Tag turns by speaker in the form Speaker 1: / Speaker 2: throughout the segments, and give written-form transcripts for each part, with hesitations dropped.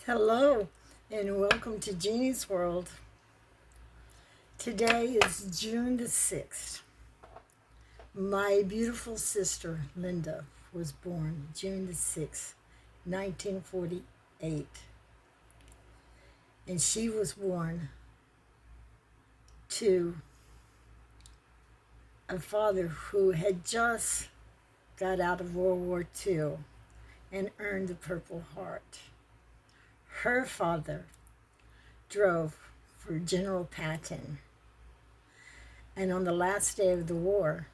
Speaker 1: Hello, and welcome to Jeannie's World. Today is June the 6th. My beautiful sister, Linda, was born June the 6th, 1948. And she was born to a father who had just got out of World War II and earned the Purple Heart. Her father drove for General Patton, and on the last day of the war,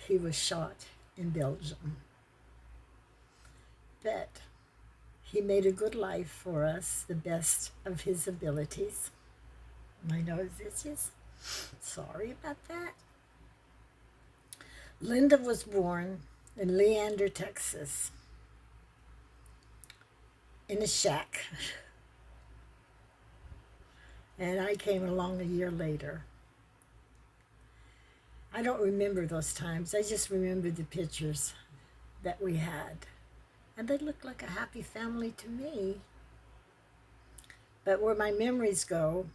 Speaker 1: he was shot in Belgium. But he made a good life for us, the best of his abilities. My nose itches. Sorry about that. Linda was born in Leander, Texas, in a shack. And I came along a year later. I don't remember those times. I just remember the pictures that we had. And they looked like a happy family to me. But where my memories go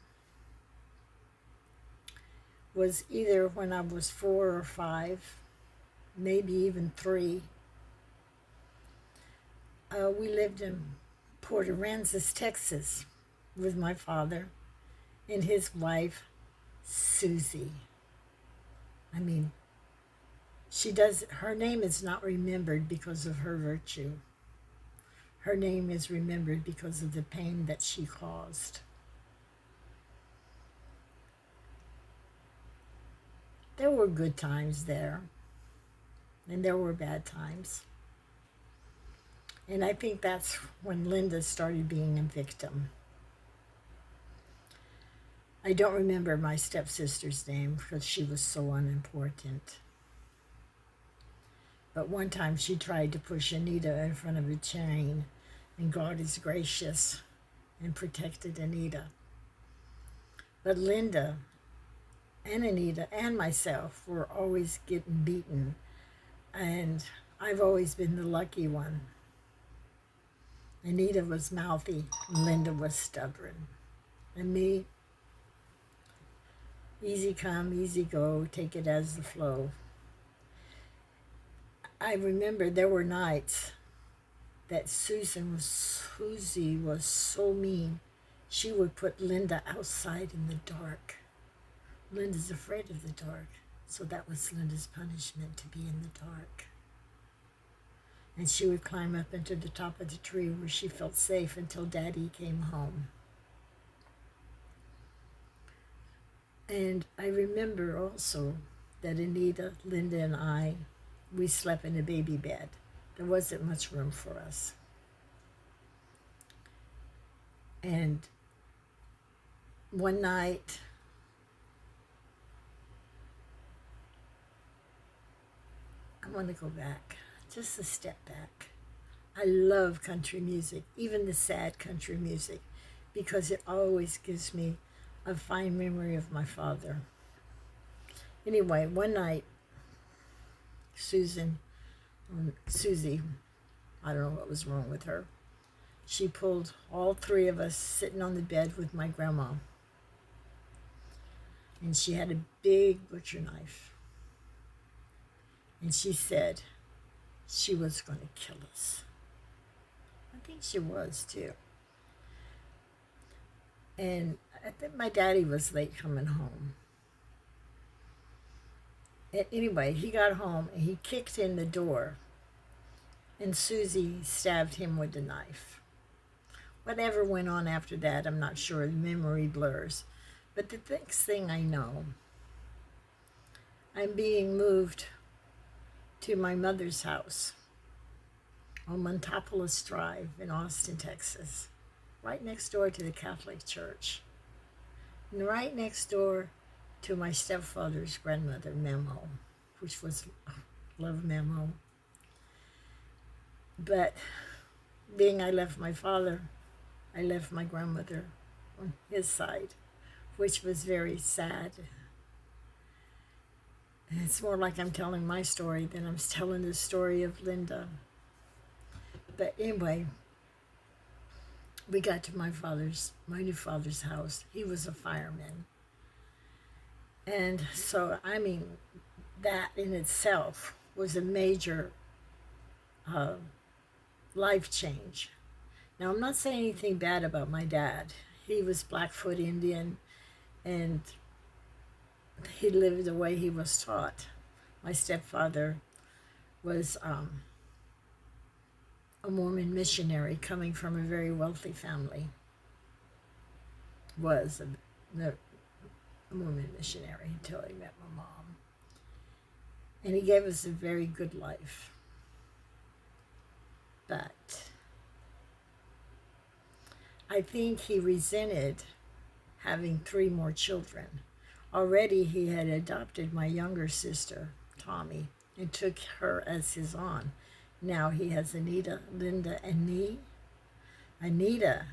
Speaker 1: was either when I was 4 or 5, maybe even 3. We lived in Port Aransas, Texas, with my father and his wife, Susie. Her name is not remembered because of her virtue. Her name is remembered because of the pain that she caused. There were good times there, and there were bad times. And I think that's when Linda started being a victim. I don't remember my stepsister's name because she was so unimportant. But one time she tried to push Anita in front of a train, and God is gracious and protected Anita. But Linda and Anita and myself were always getting beaten, and I've always been the lucky one. Anita was mouthy, Linda was stubborn. And me, easy come, easy go, take it as the flow. I remember there were nights that Susie was so mean. She would put Linda outside in the dark. Linda's afraid of the dark, so that was Linda's punishment, to be in the dark. And she would climb up into the top of the tree where she felt safe until Daddy came home. And I remember also that Anita, Linda, and we slept in a baby bed. There wasn't much room for us. And one night, I want to go back, just a step back. I love country music, even the sad country music, because it always gives me a fine memory of my father. Anyway, one night, Susie, I don't know what was wrong with her. She pulled all 3 of us sitting on the bed with my grandma. And she had a big butcher knife. And she said she was going to kill us. I think she was too. And I think my daddy was late coming home. And anyway, he got home and he kicked in the door. And Susie stabbed him with the knife. Whatever went on after that, I'm not sure. The memory blurs. But the next thing I know, I'm being moved to my mother's house on Montopolis Drive in Austin, Texas, right next door to the Catholic Church, and right next door to my stepfather's grandmother, Memo, which was love Memo. But being I left my father, I left my grandmother on his side, which was very sad. And it's more like I'm telling my story than I'm telling the story of Linda. But anyway, we got to my new father's house. He was a fireman. And so, I mean, that in itself was a major uh, life change. Now, I'm not saying anything bad about my dad. He was Blackfoot Indian, and he lived the way he was taught. My stepfather was a Mormon missionary coming from a very wealthy family. Was a Mormon missionary until he met my mom. And he gave us a very good life. But I think he resented having 3 more children. Already he had adopted my younger sister, Tommy, and took her as his own. Now he has Anita, Linda, and me. Anita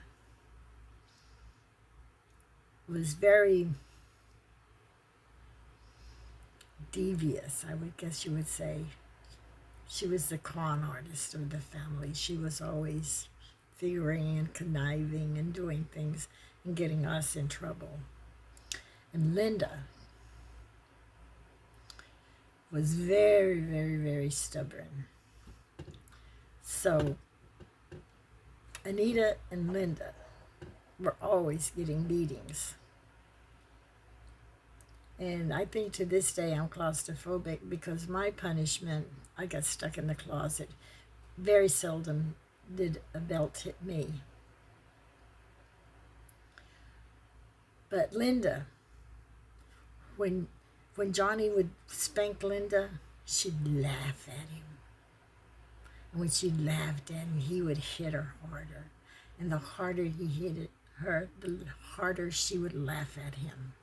Speaker 1: was very devious, I would guess you would say. She was the con artist of the family. She was always figuring and conniving and doing things and getting us in trouble. And Linda was very, very, very stubborn. So Anita and Linda were always getting beatings. And I think to this day I'm claustrophobic because my punishment, I got stuck in the closet. Very seldom did a belt hit me. But Linda, when Johnny would spank Linda, she'd laugh at him. And when she laughed at him, he would hit her harder. And the harder he hit her, the harder she would laugh at him.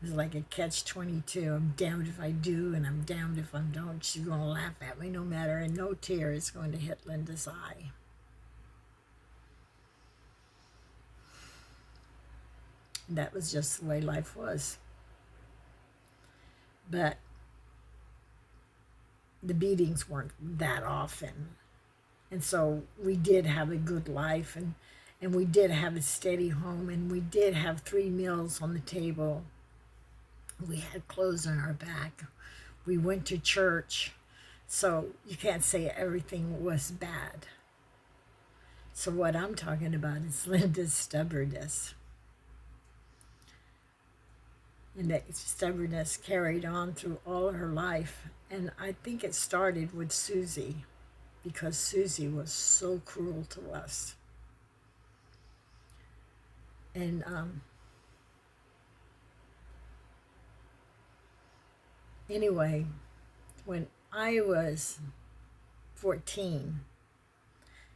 Speaker 1: It was like a catch-22. I'm damned if I do, and I'm damned if I don't. She's going to laugh at me no matter, and no tear is going to hit Linda's eye. And that was just the way life was. But the beatings weren't that often. And so we did have a good life, and we did have a steady home, and we did have 3 meals on the table. We had clothes on our back. We went to church. So you can't say everything was bad. So what I'm talking about is Linda's stubbornness. And that stubbornness carried on through all her life. And I think it started with Susie, because Susie was so cruel to us. And anyway, when I was 14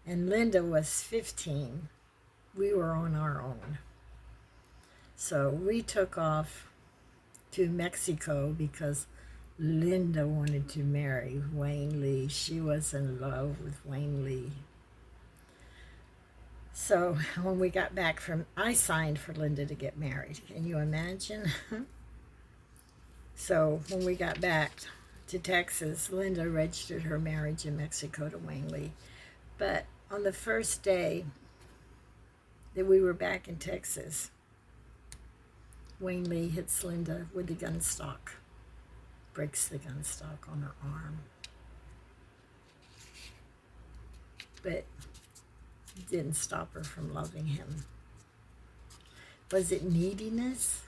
Speaker 1: and Linda was 15, we were on our own. So we took off to Mexico because Linda wanted to marry Wayne Lee. She was in love with Wayne Lee. So when we got back I signed for Linda to get married. Can you imagine? So when we got back to Texas, Linda registered her marriage in Mexico to Wayne Lee. But on the first day that we were back in Texas, Wayne Lee hits Linda with the gun stock, breaks the gun stock on her arm. But it didn't stop her from loving him. Was it neediness?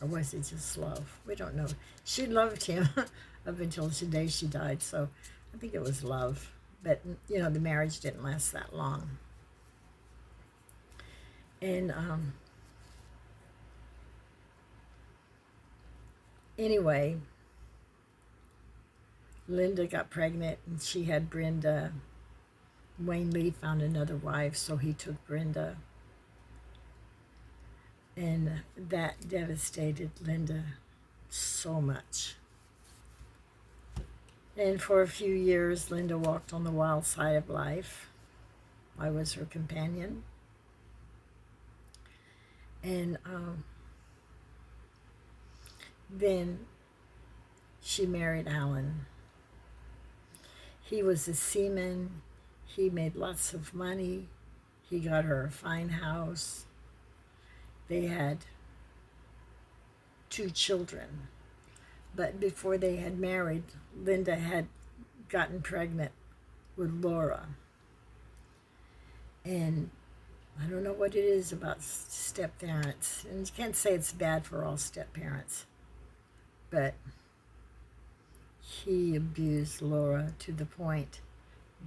Speaker 1: Or was it just love? We don't know. She loved him up until the day she died, so I think it was love. But, the marriage didn't last that long. And anyway, Linda got pregnant, and she had Brenda. Wayne Lee found another wife, so he took Brenda. And that devastated Linda so much. And for a few years, Linda walked on the wild side of life. I was her companion. And then she married Alan. He was a seaman. He made lots of money. He got her a fine house. They had 2 children. But before they had married, Linda had gotten pregnant with Laura. And I don't know what it is about step parents. And you can't say it's bad for all step parents. But he abused Laura to the point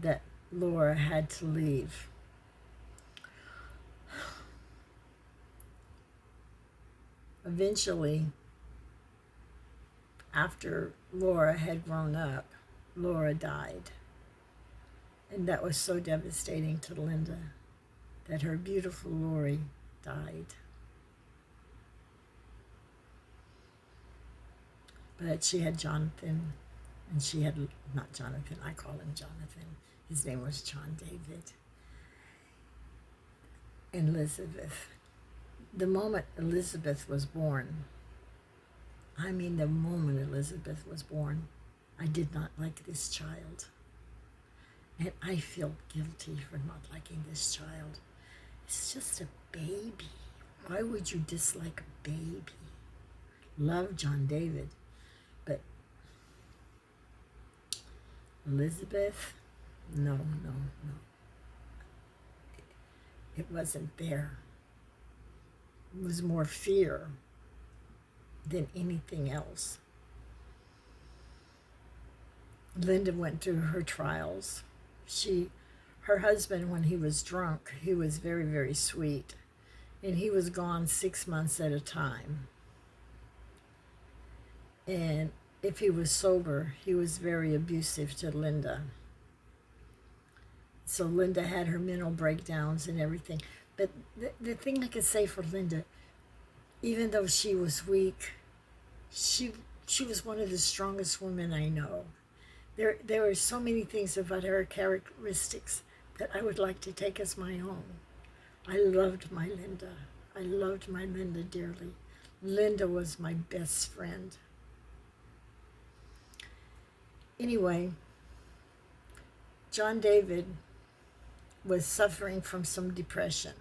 Speaker 1: that Laura had to leave. Eventually, after Laura had grown up, Laura died. And that was so devastating to Linda, that her beautiful Lori died. But she had Jonathan, and she had, not Jonathan, I call him Jonathan. His name was John David. And Elizabeth. The moment Elizabeth was born, I mean the moment Elizabeth was born, I did not like this child. And I feel guilty for not liking this child. It's just a baby. Why would you dislike a baby? Love John David. But Elizabeth, no. It wasn't there. It was more fear than anything else. Linda went through her trials. Her husband, when he was drunk, he was very, very sweet. And he was gone 6 months at a time. And if he was sober, he was very abusive to Linda. So Linda had her mental breakdowns and everything. But the thing I could say for Linda, even though she was weak, she was one of the strongest women I know. There were so many things about her characteristics that I would like to take as my own. I loved my Linda. I loved my Linda dearly. Linda was my best friend. Anyway, John David was suffering from some depression.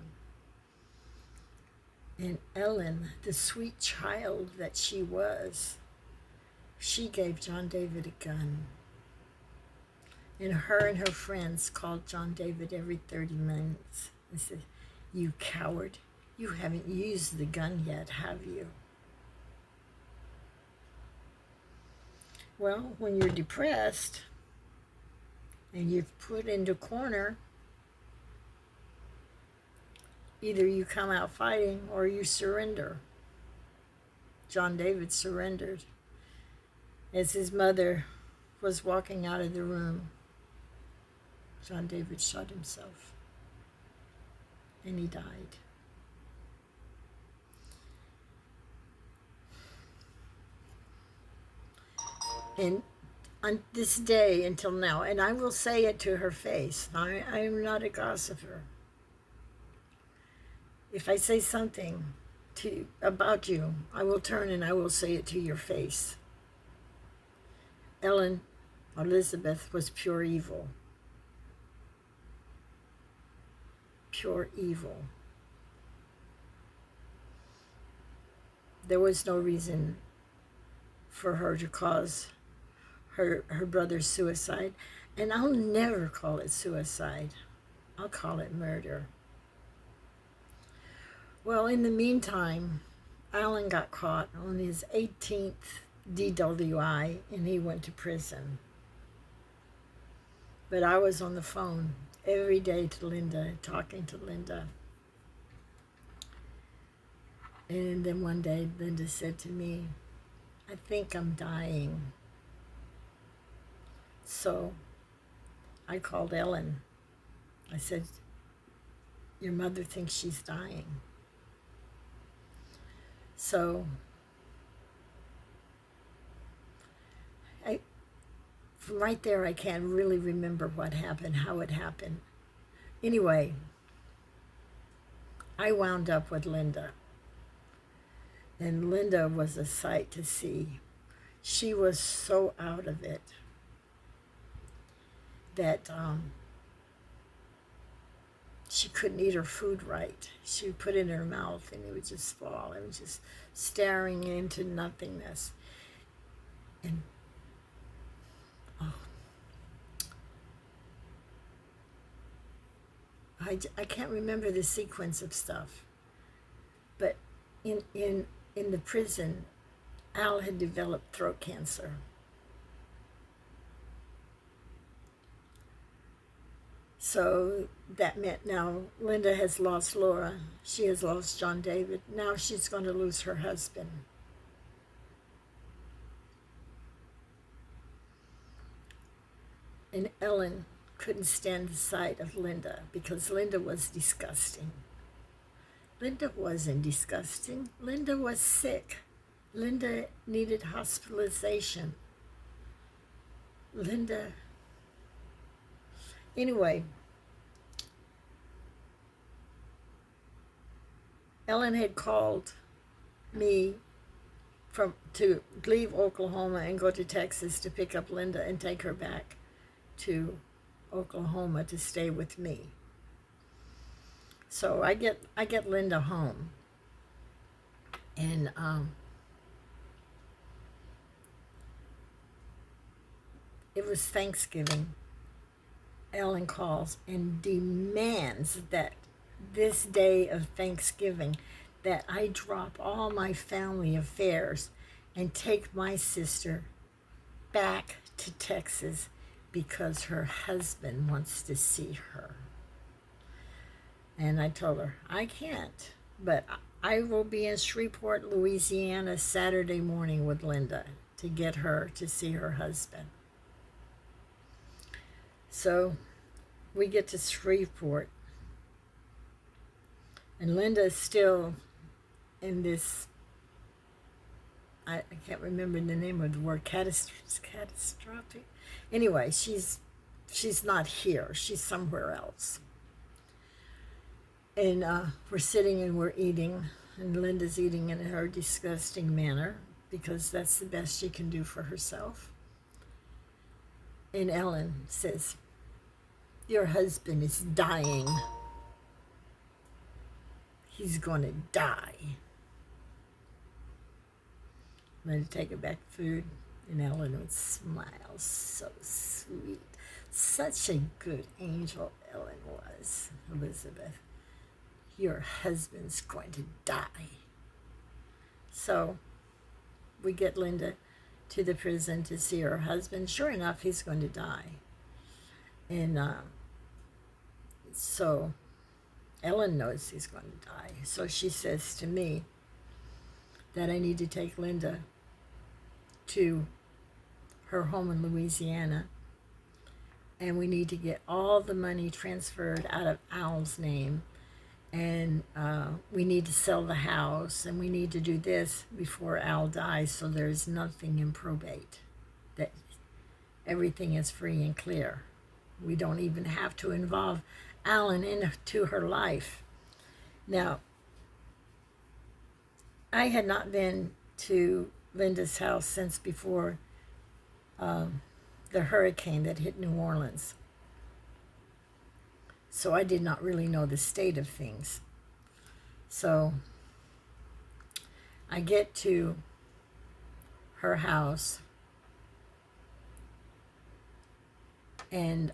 Speaker 1: And Ellen, the sweet child that she was, she gave John David a gun. And her friends called John David every 30 minutes and said, "You coward, you haven't used the gun yet, have you?" Well, when you're depressed and you're put into a corner, either you come out fighting or you surrender. John David surrendered. As his mother was walking out of the room, John David shot himself, and he died. And on this day until now, and I will say it to her face, I am not a gossiper. If I say something about you, I will turn and I will say it to your face. Ellen Elizabeth was pure evil. Pure evil. There was no reason for her to cause her brother's suicide, and I'll never call it suicide. I'll call it murder. Well, in the meantime, Alan got caught on his 18th DWI, and he went to prison. But I was on the phone every day to Linda, talking to Linda. And then one day, Linda said to me, "I think I'm dying." So I called Ellen. I said, "Your mother thinks she's dying." So from right there, I can't really remember what happened, how it happened. Anyway, I wound up with Linda. And Linda was a sight to see. She was so out of it that she couldn't eat her food right. She would put it in her mouth and it would just fall. It was just staring into nothingness. And oh, I can't remember the sequence of stuff. But in the prison, Al had developed throat cancer. So that meant now Linda has lost Laura. She has lost John David. Now she's going to lose her husband. And Ellen couldn't stand the sight of Linda because Linda was disgusting. Linda wasn't disgusting. Linda was sick. Linda needed hospitalization. Linda... Anyway, Ellen had called me to leave Oklahoma and go to Texas to pick up Linda and take her back to Oklahoma to stay with me. So I get Linda home, and it was Thanksgiving. Ellen calls and demands that this day of Thanksgiving that I drop all my family affairs and take my sister back to Texas because her husband wants to see her. And I told her, I can't, but I will be in Shreveport, Louisiana Saturday morning with Linda to get her to see her husband. So we get to Shreveport, and Linda is still in this, I can't remember the name of the word, catastrophic. Anyway, she's not here. She's somewhere else. And we're sitting and we're eating, and Linda's eating in her disgusting manner because that's the best she can do for herself. And Ellen says, your husband is dying. He's going to die. Linda take her back food, and Ellen would smile, so sweet. Such a good angel Ellen was, Elizabeth. Your husband's going to die. So we get Linda to the prison to see her husband. Sure enough, he's going to die. And so Ellen knows he's going to die. So she says to me that I need to take Linda to her home in Louisiana, and we need to get all the money transferred out of Al's name, and we need to sell the house, and we need to do this before Al dies, so there's nothing in probate, that everything is free and clear. We don't even have to involve Alan into her life. Now, I had not been to Linda's house since before the hurricane that hit New Orleans. So I did not really know the state of things. So I get to her house, and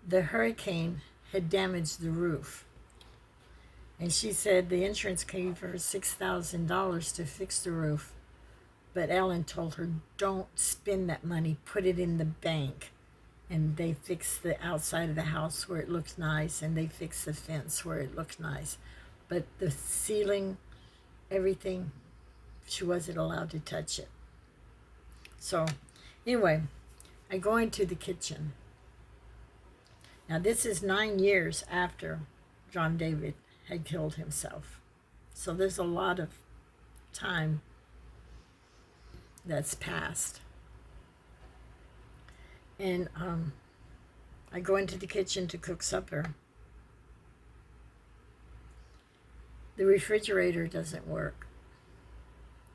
Speaker 1: the hurricane had damaged the roof. And she said the insurance gave her $6,000 to fix the roof. But Ellen told her, don't spend that money, put it in the bank. And they fixed the outside of the house where it looked nice, and they fixed the fence where it looked nice. But the ceiling, everything, she wasn't allowed to touch it. So anyway, I go into the kitchen. Now this is 9 years after John David had killed himself. So there's a lot of time that's passed. And I go into the kitchen to cook supper. The refrigerator doesn't work.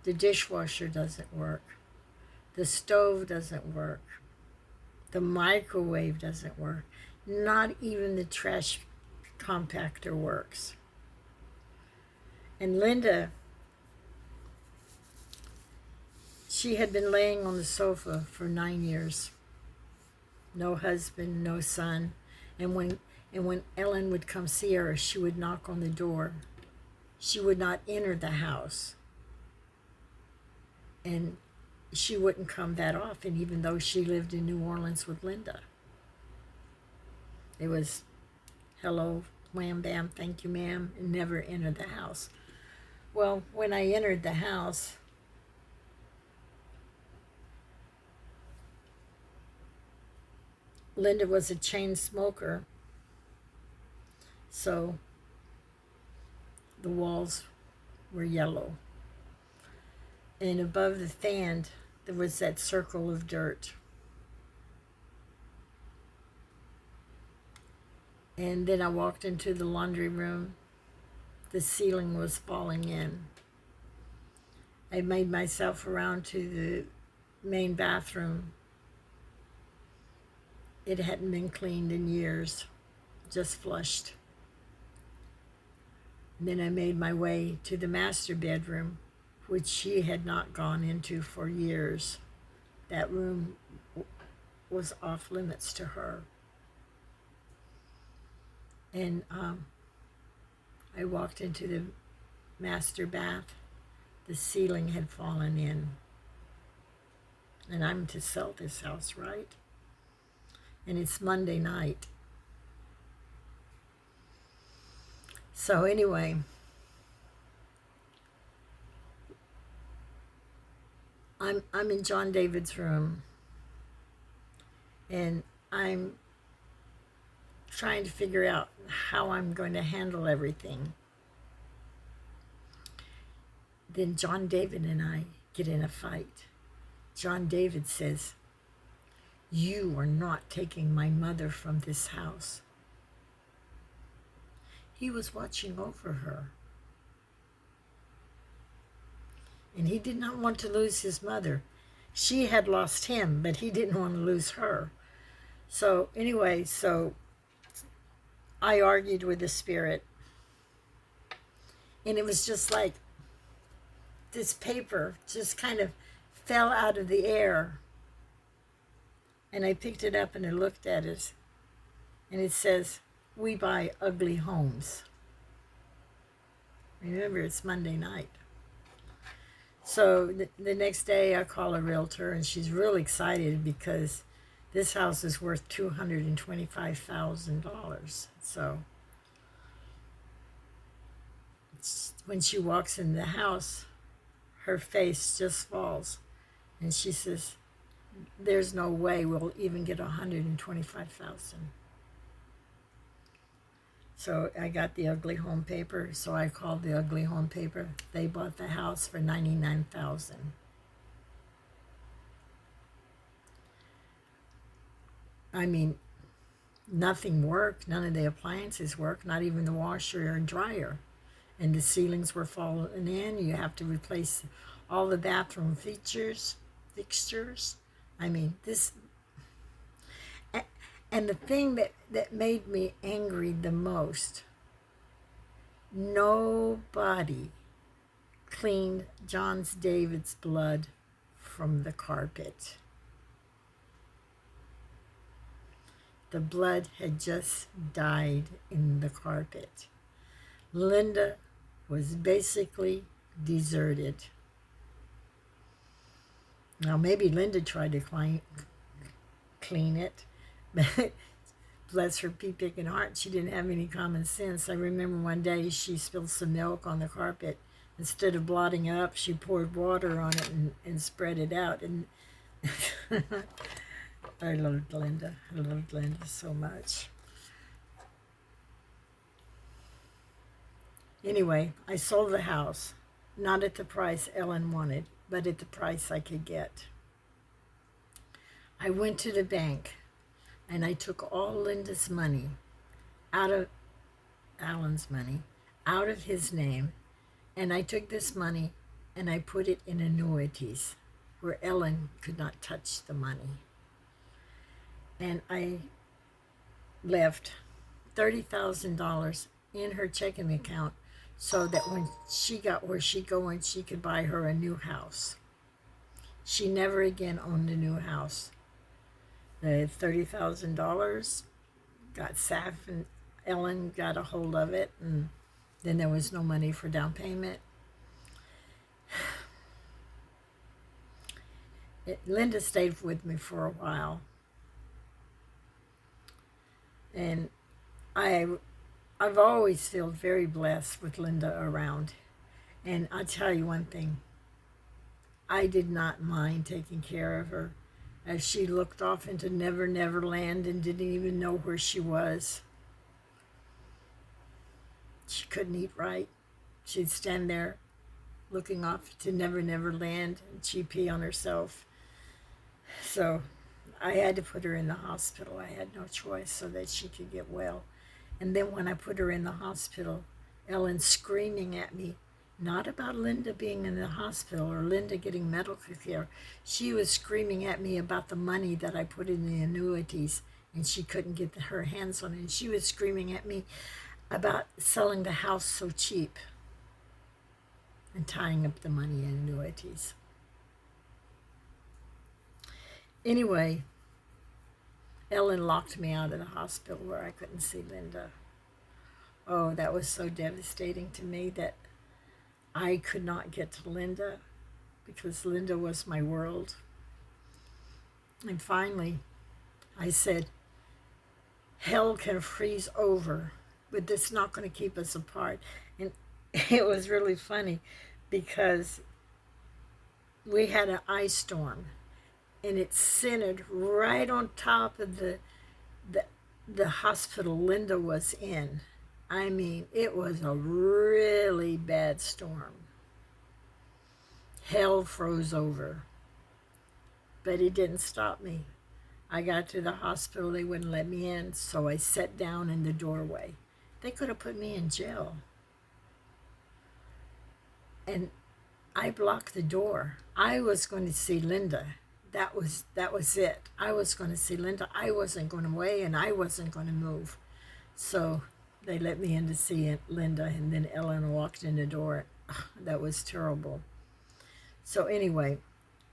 Speaker 1: The dishwasher doesn't work. The stove doesn't work. The microwave doesn't work. Not even the trash compactor works. And Linda, she had been laying on the sofa for 9 years. No husband, no son. And when Ellen would come see her, she would knock on the door. She would not enter the house. And she wouldn't come that often, even though she lived in New Orleans with Linda. It was, hello, wham, bam, thank you, ma'am, and never entered the house. Well, when I entered the house, Linda was a chain smoker, so the walls were yellow. And above the fan, there was that circle of dirt. And then I walked into the laundry room. The ceiling was falling in. I made myself around to the main bathroom. It hadn't been cleaned in years, just flushed. And then I made my way to the master bedroom, which she had not gone into for years. That room was off limits to her. And I walked into the master bath. The ceiling had fallen in. And I'm to sell this house, right? And it's Monday night. So anyway, I'm in John David's room, and I'm trying to figure out how I'm going to handle everything. Then John David and I get in a fight. John David says, "You are not taking my mother from this house." He was watching over her. And he did not want to lose his mother. She had lost him, but he didn't want to lose her. So anyway, I argued with the spirit. And it was just like this paper just kind of fell out of the air. And I picked it up and I looked at it. And it says, "We buy ugly homes." Remember, it's Monday night. So the next day I call a realtor, and she's really excited because this house is worth $225,000. So when she walks in the house, her face just falls. And she says, "There's no way we'll even get $125,000. So I got the ugly home paper. So I called the ugly home paper. They bought the house for $99,000. I mean, nothing worked. None of the appliances worked, not even the washer and dryer. And the ceilings were falling in. You have to replace all the bathroom fixtures. I mean, this. And the thing that made me angry the most, nobody cleaned John David's blood from the carpet. The blood had just died in the carpet. Linda was basically deserted. Now, maybe Linda tried to clean it, but bless her pea-picking heart, she didn't have any common sense. I remember one day she spilled some milk on the carpet. Instead of blotting it up, she poured water on it and spread it out. And I loved Linda. I loved Linda so much. Anyway, I sold the house, not at the price Ellen wanted, but at the price I could get. I went to the bank and I took all Linda's money out of Alan's money, out of his name, and I took this money and I put it in annuities where Ellen could not touch the money. And I left $30,000 in her checking account so that when she got where she going, she could buy her a new house. She never again owned a new house. The $30,000 got Saf and Ellen got a hold of it, and then there was no money for down payment. Linda stayed with me for a while, and I've always felt very blessed with Linda around. And I'll tell you one thing, I did not mind taking care of her as she looked off into Never Never Land and didn't even know where she was. She couldn't eat right. She'd stand there looking off to Never Never Land, and she'd pee on herself. So I had to put her in the hospital. I had no choice so that she could get well. And then when I put her in the hospital, Ellen screaming at me, not about Linda being in the hospital or Linda getting medical care. She was screaming at me about the money that I put in the annuities, and she couldn't get her hands on it. And she was screaming at me about selling the house so cheap and tying up the money in annuities. Anyway, Ellen locked me out of the hospital where I couldn't see Linda. Oh, that was so devastating to me that I could not get to Linda because Linda was my world. And finally, I said, hell can freeze over, but that's not going to keep us apart. And it was really funny because we had an ice storm, and it centered right on top of the hospital Linda was in. I mean, it was a really bad storm. Hell froze over. But it didn't stop me. I got to the hospital, they wouldn't let me in, so I sat down in the doorway. They could have put me in jail. And I blocked the door. I was going to see Linda. That was it. I was going to see Linda. I wasn't going away, and I wasn't going to move. So they let me in to see Linda, and then Ellen walked in the door. That was terrible. So anyway,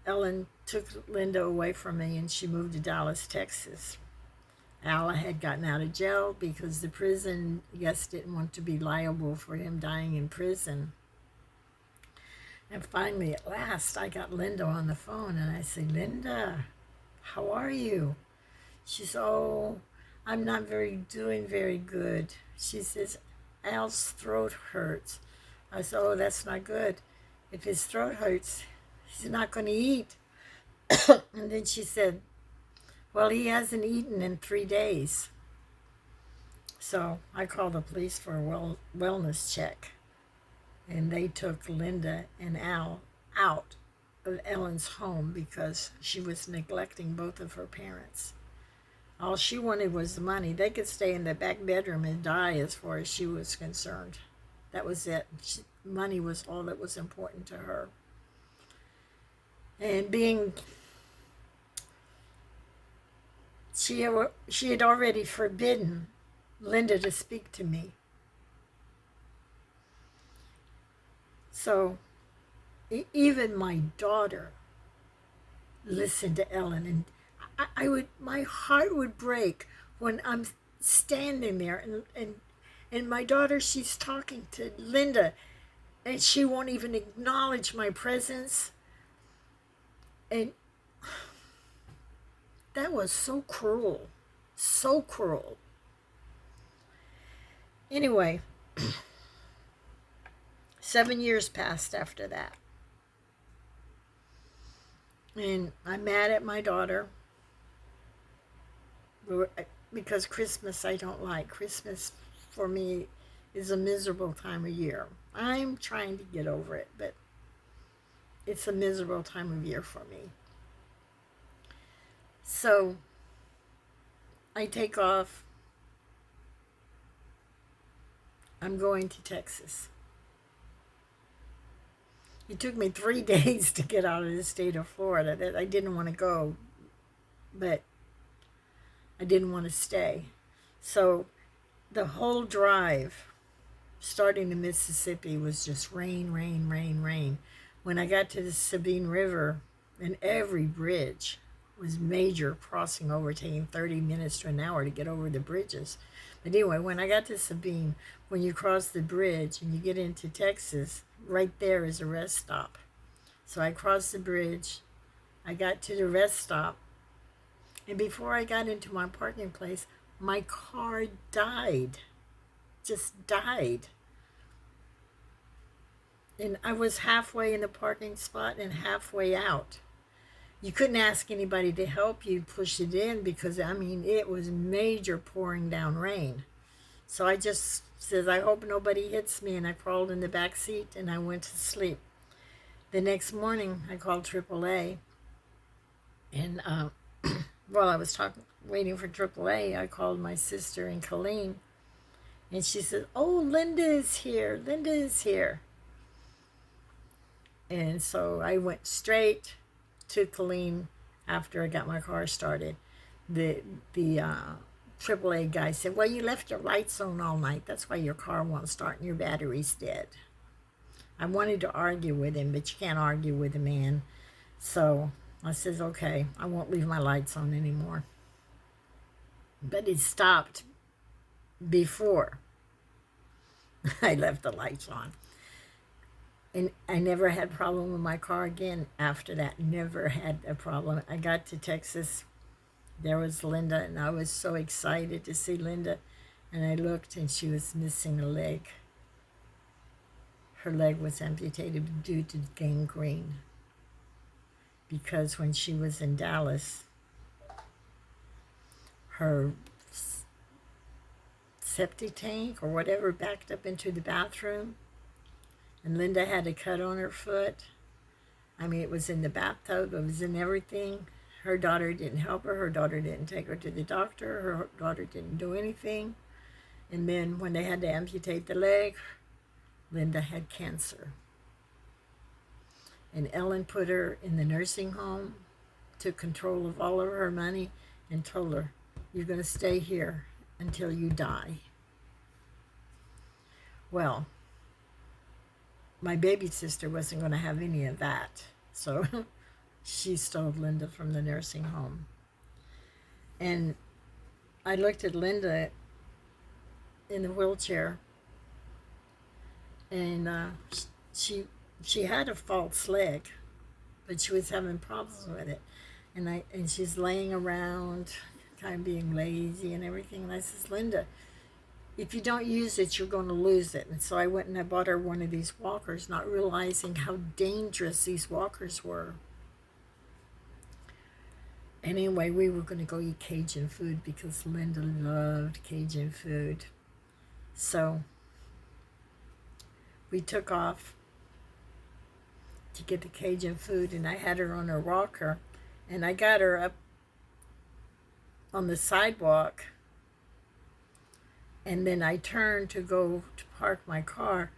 Speaker 1: Ellen took Linda away from me, and she moved to Dallas, Texas. Al had gotten out of jail because the prison, yes, didn't want to be liable for him dying in prison. And finally, at last, I got Linda on the phone, and I said, Linda, how are you? She said, oh, I'm not doing very good. She says, Al's throat hurts. I said, oh, that's not good. If his throat hurts, he's not going to eat. And then she said, well, he hasn't eaten in 3 days. So I called the police for a wellness check. And they took Linda and Al out of Ellen's home because she was neglecting both of her parents. All she wanted was the money. They could stay in the back bedroom and die as far as she was concerned. That was it. Money was all that was important to her. And she had already forbidden Linda to speak to me. So even my daughter listened to Ellen, and my heart would break when I'm standing there and my daughter, she's talking to Linda, and she won't even acknowledge my presence. And that was so cruel, so cruel. Anyway, 7 years passed after that. And I'm mad at my daughter because Christmas I don't like. Christmas for me is a miserable time of year. I'm trying to get over it, but it's a miserable time of year for me. So I take off. I'm going to Texas. It took me 3 days to get out of the state of Florida. I didn't want to go, but I didn't want to stay. So The whole drive, starting in Mississippi, was just rain, rain, rain, rain. When I got to the Sabine River, and every bridge was major, crossing over, taking 30 minutes to an hour to get over the bridges. But anyway, when I got to Sabine, when you cross the bridge and you get into Texas, right there is a rest stop. So I crossed the bridge, I got to the rest stop, and before I got into my parking place, my car died. Just died. And I was halfway in the parking spot and halfway out. You couldn't ask anybody to help you push it in because, I mean, it was major pouring down rain. So I just says, I hope nobody hits me, and I crawled in the back seat and I went to sleep. The next morning, I called AAA, and while I was waiting for AAA, I called my sister in Colleen, and she said, "Oh, Linda is here. Linda is here." And so I went straight to Colleen after I got my car started. The AAA guy said, "Well, you left your lights on all night. That's why your car won't start and your battery's dead." I wanted to argue with him, but you can't argue with a man. So I says, "Okay, I won't leave my lights on anymore." But it stopped before I left the lights on. And I never had a problem with my car again after that. Never had a problem. I got to Texas. There was Linda, and I was so excited to see Linda. And I looked, and she was missing a leg. Her leg was amputated due to gangrene. Because when she was in Dallas, her septic tank or whatever backed up into the bathroom, and Linda had a cut on her foot. I mean, it was in the bathtub, it was in everything. Her daughter didn't help her. Her daughter didn't take her to the doctor. Her daughter didn't do anything. And then when they had to amputate the leg, Linda had cancer. And Ellen put her in the nursing home, took control of all of her money, and told her, "You're going to stay here until you die." Well, my baby sister wasn't going to have any of that. So she stole Linda from the nursing home. And I looked at Linda in the wheelchair, and she had a false leg, but she was having problems with it. And she's laying around, kind of being lazy and everything. And I says, "Linda, if you don't use it, you're going to lose it." And so I went and I bought her one of these walkers, not realizing how dangerous these walkers were. Anyway, we were going to go eat Cajun food because Linda loved Cajun food. So we took off to get the Cajun food, and I had her on her walker, and I got her up on the sidewalk, and then I turned to go to park my car,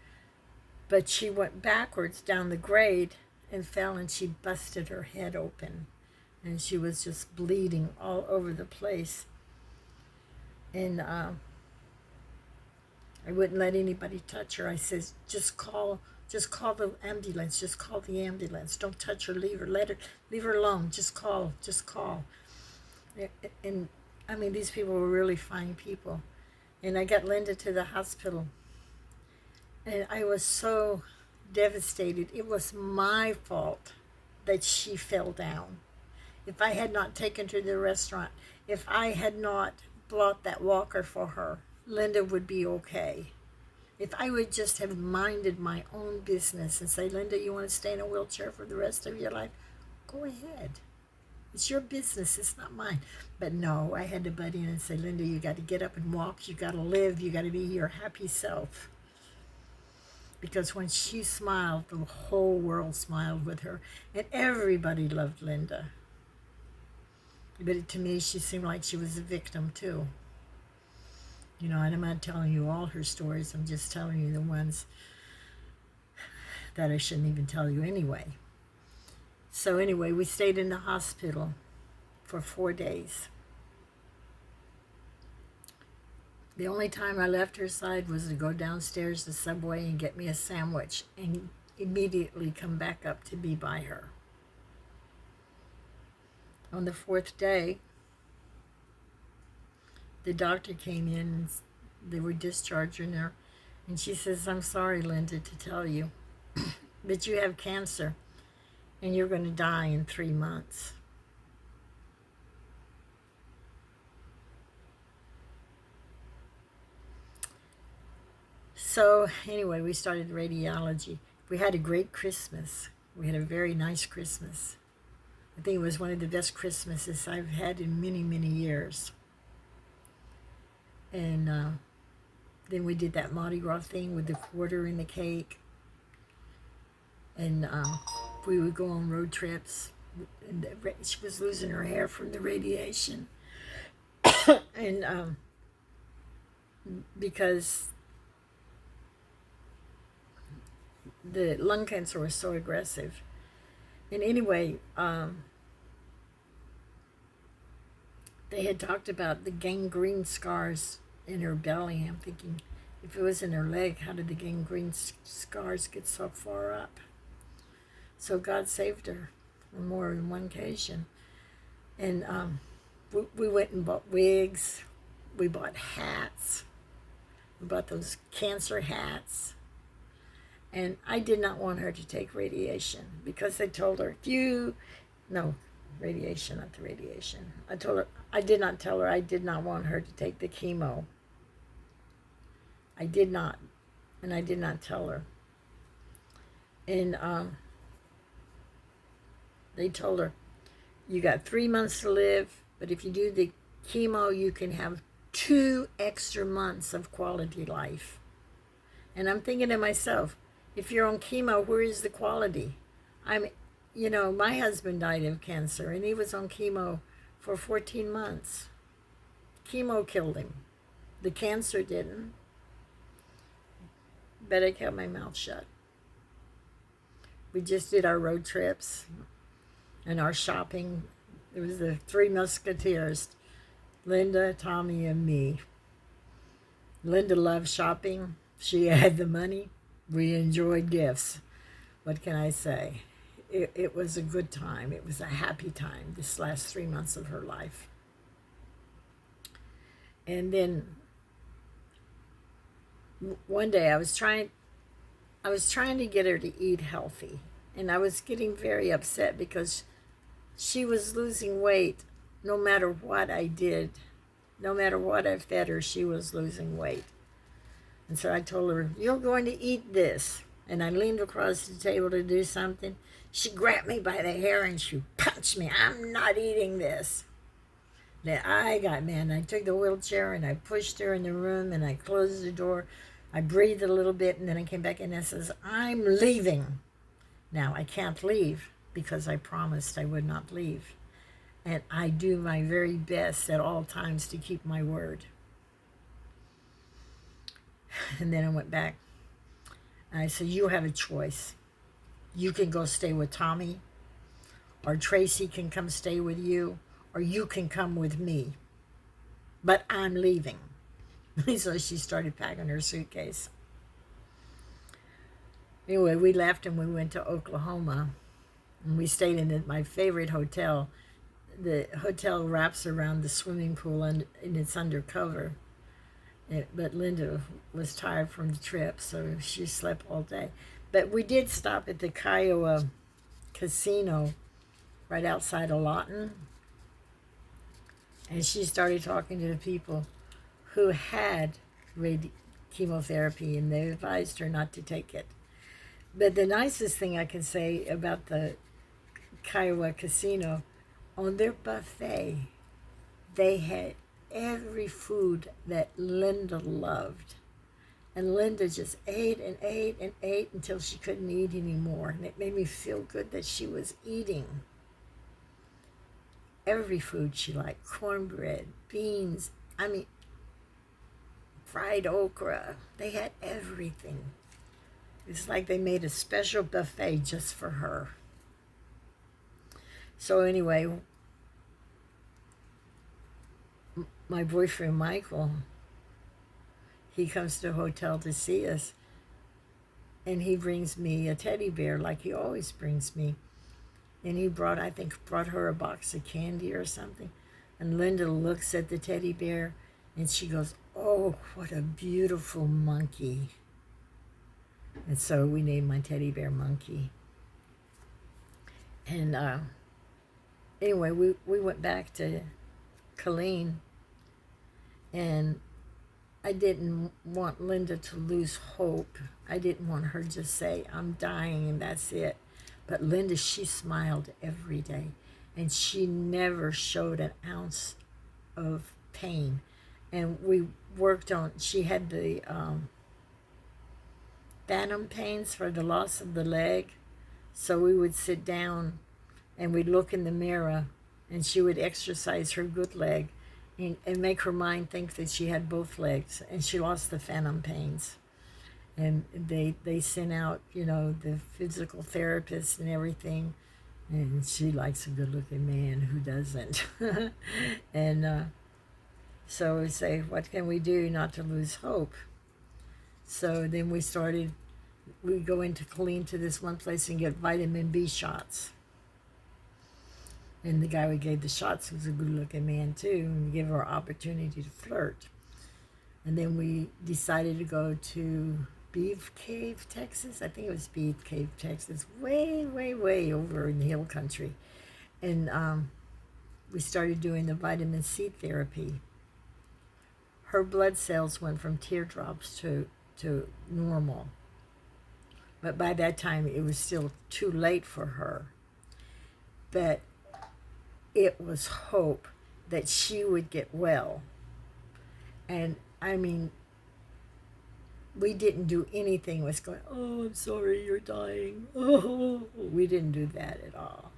Speaker 1: but she went backwards down the grade and fell, and she busted her head open, and she was just bleeding all over the place. And I wouldn't let anybody touch her. I says, just call the ambulance. Just call the ambulance. Don't touch her. Leave her alone. Just call. And I mean, these people were really fine people. And I got Linda to the hospital, and I was so devastated. It was my fault that she fell down. If I had not taken her to the restaurant, if I had not bought that walker for her, Linda would be okay. If I would just have minded my own business and say, "Linda, you want to stay in a wheelchair for the rest of your life? Go ahead. It's your business, it's not mine." But no, I had to butt in and say, "Linda, you got to get up and walk. You got to live. You got to be your happy self." Because when she smiled, the whole world smiled with her. And everybody loved Linda. But to me, she seemed like she was a victim too. And I'm not telling you all her stories. I'm just telling you the ones that I shouldn't even tell you anyway. So anyway, we stayed in the hospital for 4 days. The only time I left her side was to go downstairs to Subway and get me a sandwich and immediately come back up to be by her. On the fourth day, the doctor came in and they were discharging her. And she says, "I'm sorry, Linda, to tell you, but you have cancer and you're going to die in 3 months." So anyway, we started radiology. We had a great Christmas. We had a very nice Christmas. I think it was one of the best Christmases I've had in many, many years. And then we did that Mardi Gras thing with the quarter in the cake. And we would go on road trips. And she was losing her hair from the radiation. And because the lung cancer was so aggressive. And anyway, they had talked about the gangrene scars in her belly. I'm thinking, if it was in her leg, how did the gangrene scars get so far up? So God saved her on more than one occasion. And we went and bought wigs. We bought hats. We bought those cancer hats. And I did not want her to take radiation because they told her, radiation, not the radiation. I did not tell her I did not want her to take the chemo. I did not. And I did not tell her. And they told her, you got 3 months to live, but if you do the chemo, you can have 2 extra months of quality life. And I'm thinking to myself, if you're on chemo, where is the quality? My husband died of cancer, and he was on chemo for 14 months. Chemo killed him. The cancer didn't. But I kept my mouth shut. We just did our road trips and our shopping. It was the 3 Musketeers, Linda, Tommy, and me. Linda loved shopping. She had the money. We enjoyed gifts. What can I say? It was a good time. It was a happy time, this last 3 months of her life. And then one day I was trying to get her to eat healthy. And I was getting very upset because she was losing weight no matter what I did. No matter what I fed her, she was losing weight. And so I told her, "You're going to eat this." And I leaned across the table to do something. She grabbed me by the hair and she punched me. "I'm not eating this." Then I got mad. I took the wheelchair and I pushed her in the room and I closed the door. I breathed a little bit and then I came back in and says, "I'm leaving." Now, I can't leave because I promised I would not leave. And I do my very best at all times to keep my word. And then I went back. And I said, "You have a choice. You can go stay with Tommy, or Tracy can come stay with you, or you can come with me. But I'm leaving." So she started packing her suitcase. Anyway, we left and we went to Oklahoma. And we stayed in my favorite hotel. The hotel wraps around the swimming pool and it's undercover. But Linda was tired from the trip, so she slept all day. But we did stop at the Kiowa Casino right outside of Lawton. And she started talking to the people who had chemotherapy, and they advised her not to take it. But the nicest thing I can say about the Kiowa Casino, on their buffet, they had every food that Linda loved. And Linda just ate and ate and ate until she couldn't eat anymore. And it made me feel good that she was eating every food she liked. Cornbread, beans, fried okra. They had everything. It's like they made a special buffet just for her. So anyway, my boyfriend Michael, he comes to the hotel to see us, and he brings me a teddy bear like he always brings me. And he brought, I think, brought her a box of candy or something. And Linda looks at the teddy bear and she goes, "Oh, what a beautiful monkey." And so we named my teddy bear Monkey. And anyway, we went back to Colleen, and I didn't want Linda to lose hope. I didn't want her to say, "I'm dying and that's it." But Linda, she smiled every day, and she never showed an ounce of pain. And we worked on, she had the phantom pains for the loss of the leg. So we would sit down and we'd look in the mirror, and she would exercise her good leg and make her mind think that she had both legs, and she lost the phantom pains. And they sent out, the physical therapist and everything, and she likes a good looking man, who doesn't? And so we say, what can we do not to lose hope? So then we go into Colleen to this one place and get vitamin B shots. And the guy we gave the shots was a good looking man too, and we gave her an opportunity to flirt. And then we decided to go to Beef Cave, Texas. I think it was Beef Cave, Texas, way, way, way over in the hill country. And we started doing the vitamin C therapy. Her blood cells went from teardrops to normal. But by that time, it was still too late for her. But it was hope that she would get well. And I mean, we didn't do anything with going, "Oh, I'm sorry, you're dying." Oh, we didn't do that at all.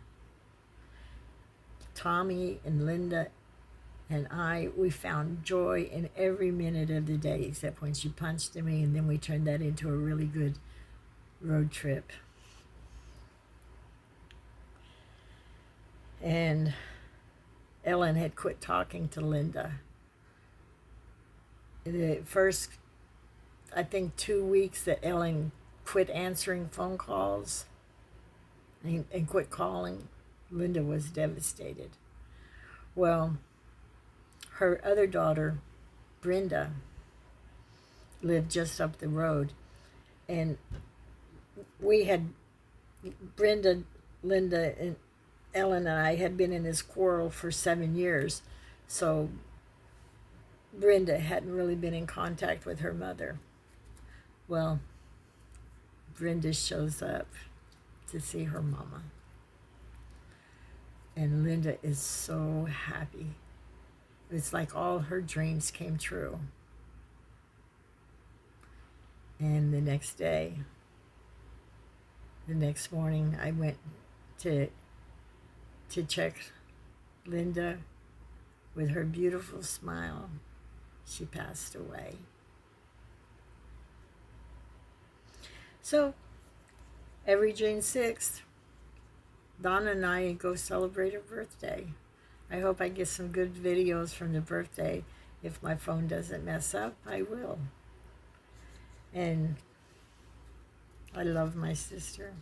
Speaker 1: Tommy and Linda and we found joy in every minute of the day, except when she punched me, and then we turned that into a really good road trip. And Ellen had quit talking to Linda. The first, I think, 2 weeks that Ellen quit answering phone calls and quit calling, Linda was devastated. Well, her other daughter, Brenda, lived just up the road, and we had, Brenda, Linda, and Ellen and I had been in this quarrel for 7 years, so Brenda hadn't really been in contact with her mother. Well, Brenda shows up to see her mama, and Linda is so happy. It's like all her dreams came true. And the next morning, I went to check Linda. With her beautiful smile, she passed away. So every June 6th, Donna and I go celebrate her birthday. I hope I get some good videos from the birthday. If my phone doesn't mess up, I will. And I love my sister.